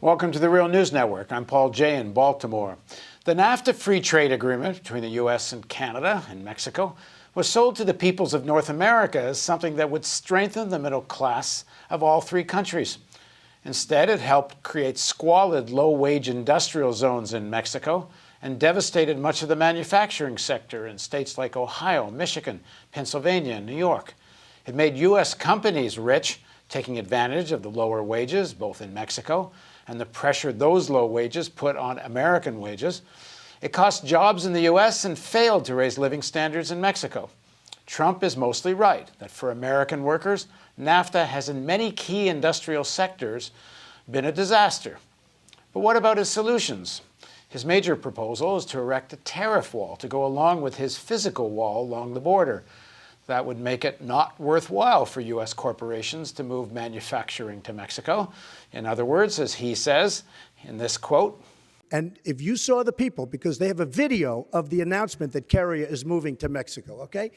Welcome to the Real News Network. I'm Paul Jay in Baltimore. The NAFTA free trade agreement between the U.S. and Canada and Mexico was sold to the peoples of North America as something that would strengthen the middle class of all three countries. Instead, it helped create squalid, low-wage industrial zones in Mexico and devastated much of the manufacturing sector in states like Ohio, Michigan, Pennsylvania, and New York. It made U.S. companies rich, taking advantage of the lower wages, both in Mexico, and the pressure those low wages put on American wages. It cost jobs in the U.S. and failed to raise living standards in Mexico. Trump is mostly right that for American workers, NAFTA has in many key industrial sectors been a disaster. But what about his solutions? His major proposal is to erect a tariff wall to go along with his physical wall along the border. That would make it not worthwhile for U.S. corporations to move manufacturing to Mexico. In other words, as he says in this quote, and if you saw the people, because they have a video of the announcement that Carrier is moving to Mexico, okay?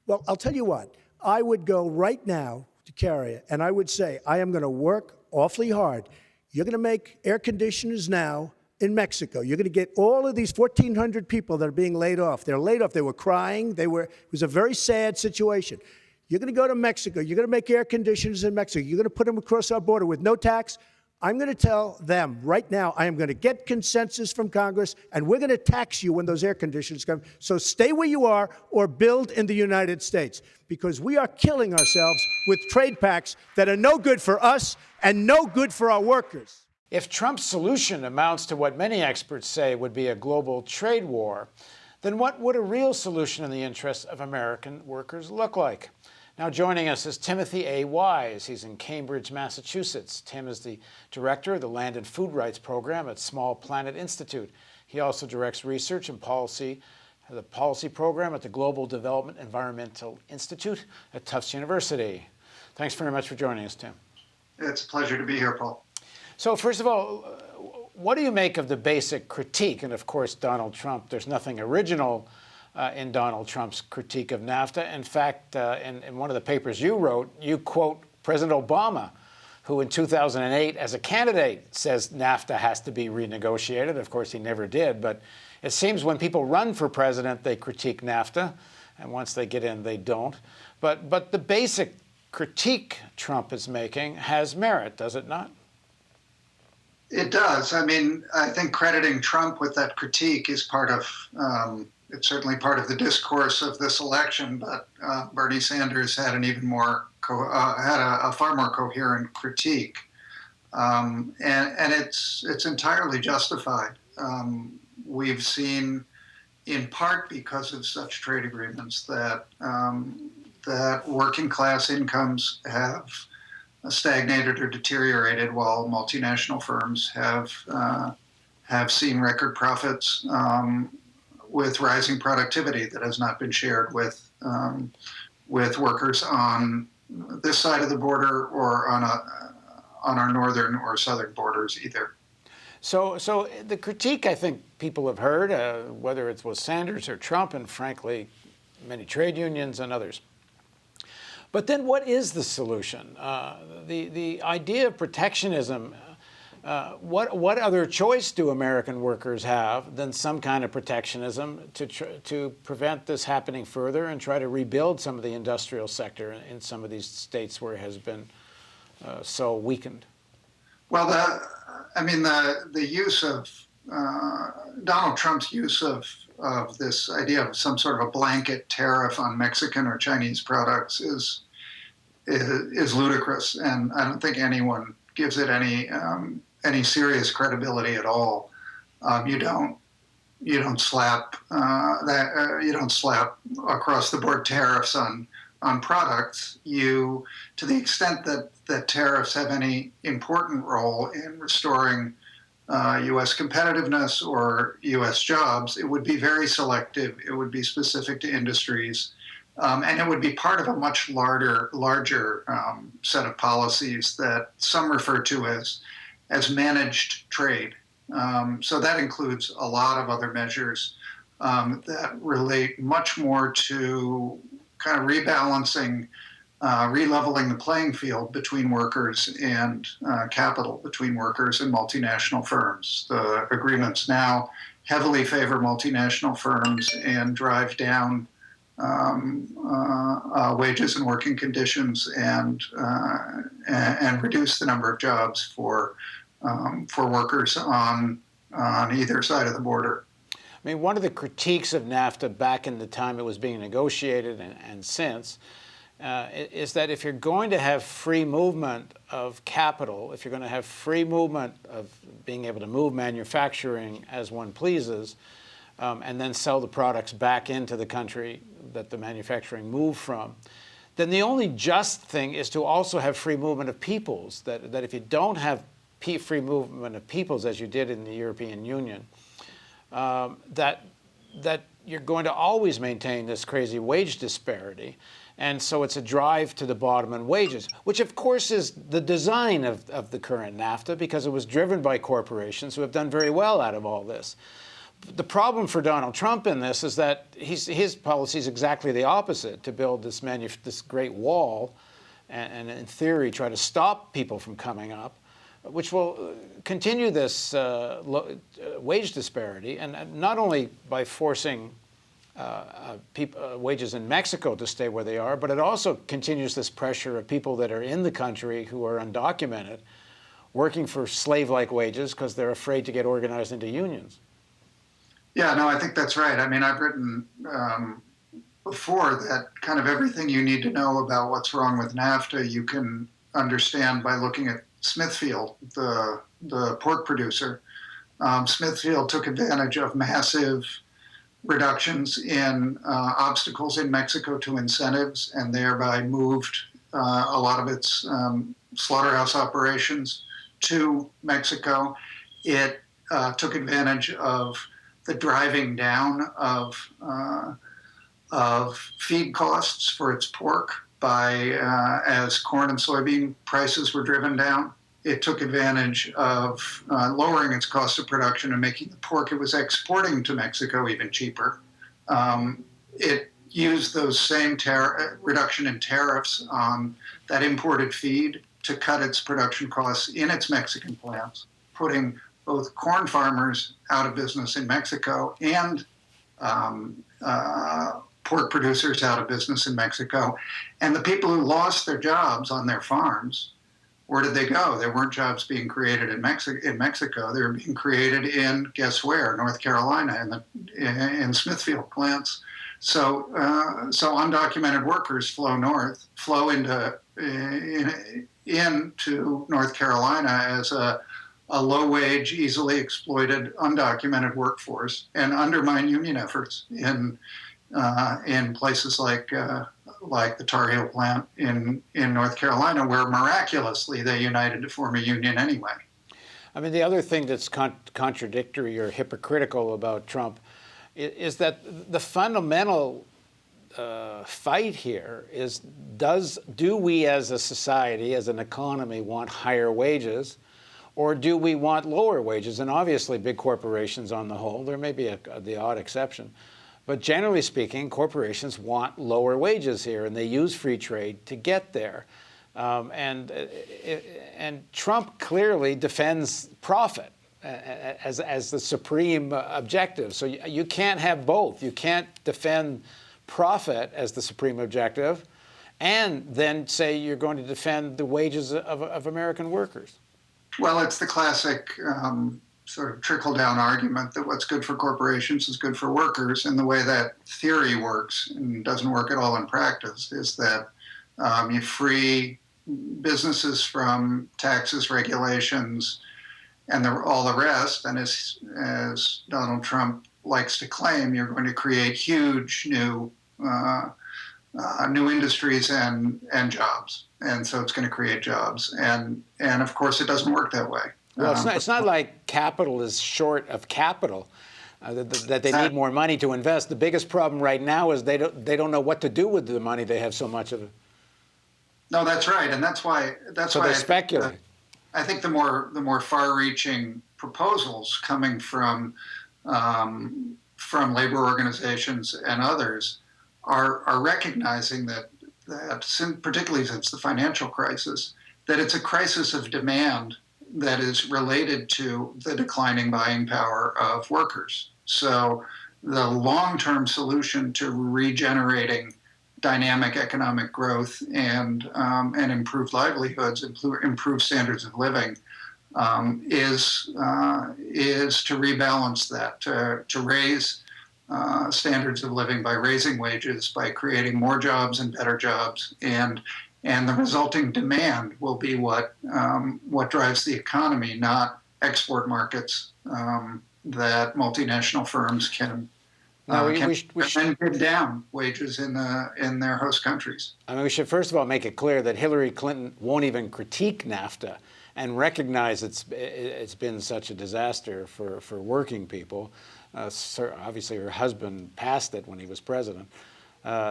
Well, I'll tell you what, I would go right now to Carrier and I would say, I am going to work awfully hard. You're going to make air conditioners now in Mexico. You're going to get all of these 1,400 people that are being laid off. They're laid off. They were crying. It was a very sad situation. You're going to go to Mexico. You're going to make air conditioners in Mexico. You're going to put them across our border with no tax. I'm going to tell them right now, I am going to get consensus from Congress, and we're going to tax you when those air conditioners come. So stay where you are or build in the United States, because we are killing ourselves with trade pacts that are no good for us and no good for our workers. If Trump's solution amounts to what many experts say would be a global trade war, then what would a real solution in the interests of American workers look like? Now joining us is Timothy A. Wise. He's in Cambridge, Massachusetts. Tim is the director of the Land and Food Rights Program at Small Planet Institute. He also directs research and policy, the policy program at the Global Development Environmental Institute at Tufts University. Thanks very much for joining us, Tim. It's a pleasure to be here, Paul. So first of all, what do you make of the basic critique? And of course, Donald Trump, there's nothing original in Donald Trump's critique of NAFTA. In fact, in one of the papers you wrote, you quote President Obama, who in 2008, as a candidate, says NAFTA has to be renegotiated. Of course, he never did. But it seems when people run for president, they critique NAFTA. And once they get in, they don't. But the basic critique Trump is making has merit, does it not? It does. I mean, I think crediting Trump with that critique is part of, it's certainly part of the discourse of this election, but Bernie Sanders had an even more, had a far more coherent critique. And it's entirely justified. We've seen, in part because of such trade agreements, that, that working class incomes have stagnated or deteriorated, while multinational firms have seen record profits with rising productivity that has not been shared with workers on this side of the border or on our northern or southern borders either. So the critique I think people have heard, whether it was Sanders or Trump, and frankly, many trade unions and others. But then what is the solution? The idea of protectionism, what other choice do American workers have than some kind of protectionism to prevent this happening further and try to rebuild some of the industrial sector in some of these states where it has been so weakened? Well, the use of Donald Trump's use of this idea of some sort of a blanket tariff on Mexican or Chinese products is ludicrous, and I don't think anyone gives it any serious credibility at all. You don't slap you don't slap across the board tariffs on products. To the extent that tariffs have any important role in restoring U.S. competitiveness or U.S. jobs, it would be very selective. It would be specific to industries, and it would be part of a much larger set of policies that some refer to as managed trade. So that includes a lot of other measures that relate much more to kind of rebalancing releveling the playing field between workers and capital, between workers and multinational firms. The agreements now heavily favor multinational firms and drive down wages and working conditions and reduce the number of jobs for workers on either side of the border. I mean, one of the critiques of NAFTA back in the time it was being negotiated and since is that if you're going to have free movement of capital, if you're going to have free movement of being able to move manufacturing as one pleases, and then sell the products back into the country that the manufacturing moved from, then the only just thing is to also have free movement of peoples. That if you don't have free movement of peoples, as you did in the European Union, that you're going to always maintain this crazy wage disparity. And so it's a drive to the bottom in wages, which of course is the design of the current NAFTA, because it was driven by corporations who have done very well out of all this. The problem for Donald Trump in this is that his policy is exactly the opposite, to build this great wall and in theory try to stop people from coming up, which will continue this wage disparity, and not only by forcing wages in Mexico to stay where they are, but it also continues this pressure of people that are in the country who are undocumented, working for slave-like wages because they're afraid to get organized into unions. Yeah, no, I think that's right. I mean, I've written before that kind of everything you need to know about what's wrong with NAFTA you can understand by looking at Smithfield, the pork producer. Smithfield took advantage of massive reductions in obstacles in Mexico to incentives, and thereby moved a lot of its slaughterhouse operations to Mexico. It took advantage of the driving down of feed costs for its pork as corn and soybean prices were driven down. It took advantage of lowering its cost of production and making the pork it was exporting to Mexico even cheaper. It used those same reduction in tariffs on that imported feed to cut its production costs in its Mexican plants, putting both corn farmers out of business in Mexico and pork producers out of business in Mexico. And the people who lost their jobs on their farms, where did they go? There weren't jobs being created in Mexico. They were being created in, guess where? North Carolina, in Smithfield plants. So undocumented workers flow into North Carolina as a low-wage, easily exploited, undocumented workforce, and undermine union efforts in places like the Tar Heel plant in North Carolina, where miraculously they united to form a union anyway. I mean, the other thing that's contradictory or hypocritical about Trump is that the fundamental fight here is, do we as a society, as an economy, want higher wages, or do we want lower wages? And obviously big corporations on the whole, there may be the odd exception, but generally speaking, corporations want lower wages here, and they use free trade to get there. And Trump clearly defends profit as the supreme objective. So you can't have both. You can't defend profit as the supreme objective and then say you're going to defend the wages of American workers. Well, it's the classic sort of trickle-down argument that what's good for corporations is good for workers. And the way that theory works, and doesn't work at all in practice, is that you free businesses from taxes, regulations, and all the rest. And as Donald Trump likes to claim, you're going to create huge new industries and jobs. And so it's going to create jobs. And of course, it doesn't work that way. Well, it's not like capital is short of capital, that they need more money to invest. The biggest problem right now is they don't know what to do with the money. They have so much of it. No, that's right. And that's why they speculate. I think the more far-reaching proposals coming from labor organizations and others are recognizing that that, particularly since the financial crisis, that it's a crisis of demand that is related to the declining buying power of workers. So the long-term solution to regenerating dynamic economic growth and improved livelihoods, improved standards of living, is to rebalance that, to raise standards of living by raising wages, by creating more jobs and better jobs, and the resulting demand will be what drives the economy, not export markets that multinational firms can bid down wages in their host countries. I mean, we should first of all make it clear that Hillary Clinton won't even critique NAFTA and recognize it's been such a disaster for working people. Obviously, her husband passed it when he was president.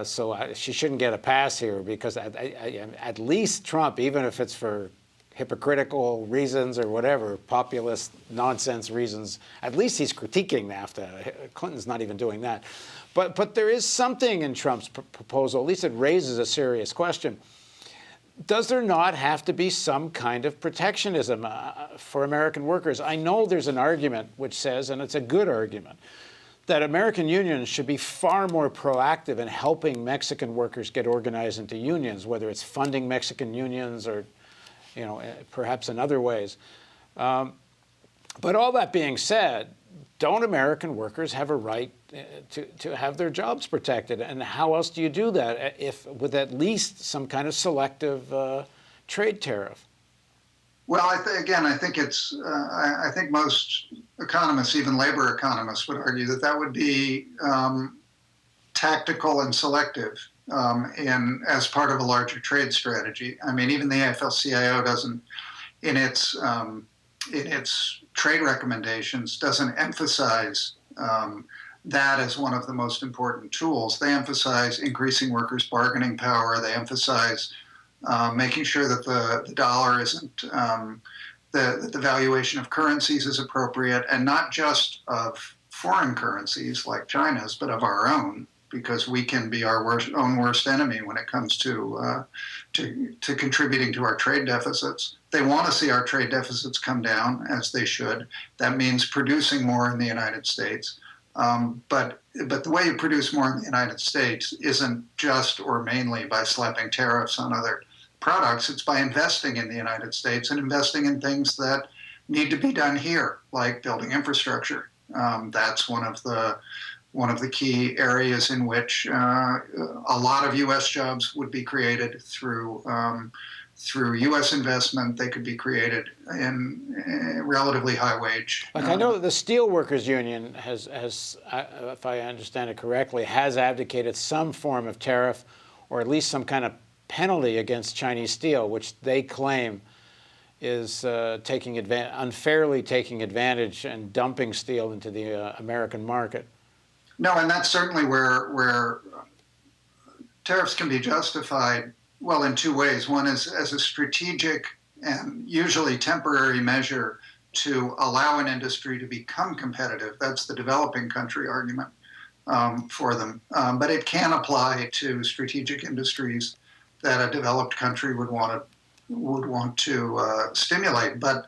So she shouldn't get a pass here, because at least Trump, even if it's for hypocritical reasons or whatever, populist nonsense reasons, at least he's critiquing NAFTA. Clinton's not even doing that. But there is something in Trump's proposal, at least it raises a serious question. Does there not have to be some kind of protectionism for American workers? I know there's an argument which says, and it's a good argument, that American unions should be far more proactive in helping Mexican workers get organized into unions, whether it's funding Mexican unions or, perhaps in other ways. But all that being said, don't American workers have a right to have their jobs protected? And how else do you do that if with at least some kind of selective trade tariff? Well, I think most economists, even labor economists, would argue that would be tactical and selective as part of a larger trade strategy. I mean, even the AFL-CIO doesn't, in its trade recommendations, doesn't emphasize that as one of the most important tools. They emphasize increasing workers' bargaining power. They emphasize making sure that the dollar isn't, that the valuation of currencies is appropriate, and not just of foreign currencies like China's, but of our own, because we can be our own worst enemy when it comes to contributing to our trade deficits. They want to see our trade deficits come down, as they should. That means producing more in the United States. But the way you produce more in the United States isn't just or mainly by slapping tariffs on other products. It's by investing in the United States and investing in things that need to be done here, like building infrastructure. That's one of the key areas in which a lot of U.S. jobs would be created through U.S. investment. They could be created in relatively high wage. Like I know that the Steelworkers Union has, if I understand it correctly, has advocated some form of tariff or at least some kind of penalty against Chinese steel, which they claim is unfairly taking advantage and dumping steel into the American market. No, and that's certainly where tariffs can be justified, well, in two ways. One is as a strategic and usually temporary measure to allow an industry to become competitive. That's the developing country argument for them. But it can apply to strategic industries that a developed country would want to stimulate, but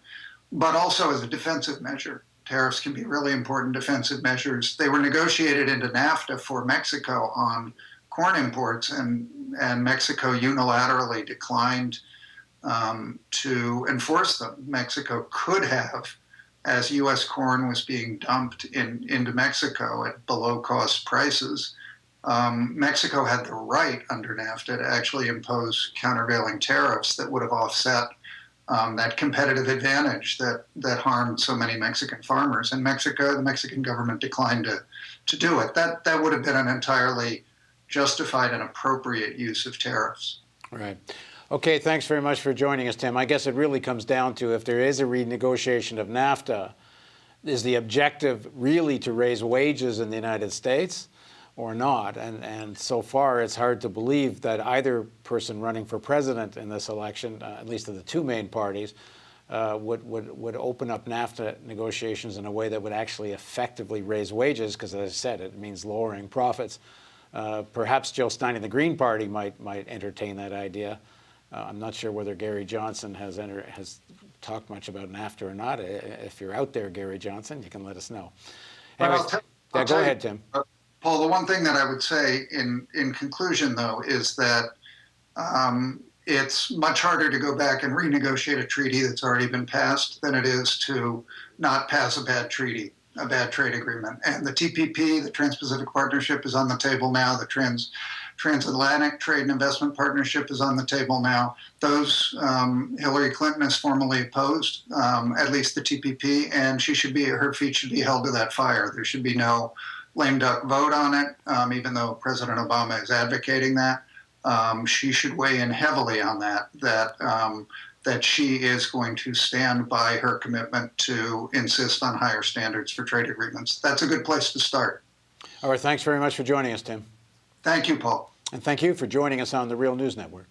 also as a defensive measure. Tariffs can be really important defensive measures. They were negotiated into NAFTA for Mexico on corn imports, and Mexico unilaterally declined to enforce them. Mexico could have, as U.S. corn was being dumped into Mexico at below-cost prices. Mexico had the right under NAFTA to actually impose countervailing tariffs that would have offset that competitive advantage that harmed so many Mexican farmers. And the Mexican government declined to do it. That would have been an entirely justified and appropriate use of tariffs. Right. Okay, thanks very much for joining us, Tim. I guess it really comes down to, if there is a renegotiation of NAFTA, is the objective really to raise wages in the United States or not? And so far, it's hard to believe that either person running for president in this election, at least of the two main parties, would open up NAFTA negotiations in a way that would actually effectively raise wages, because, as I said, it means lowering profits Perhaps Jill Stein and the Green Party might entertain that idea. I'm not sure whether Gary Johnson has talked much about NAFTA or not. If you're out there, Gary Johnson, you can let us know. Anyways, go ahead, Tim. Paul, the one thing that I would say in conclusion, though, is that it's much harder to go back and renegotiate a treaty that's already been passed than it is to not pass a bad treaty, a bad trade agreement. And the TPP, the Trans-Pacific Partnership, is on the table now. The Transatlantic Trade and Investment Partnership is on the table now. Those Hillary Clinton has formally opposed, at least the TPP, and her feet should be held to that fire. There should be no lame duck vote on it, even though President Obama is advocating that. She should weigh in heavily on that she is going to stand by her commitment to insist on higher standards for trade agreements. That's a good place to start. All right, thanks very much for joining us, Tim. Thank you, Paul. And thank you for joining us on the Real News Network.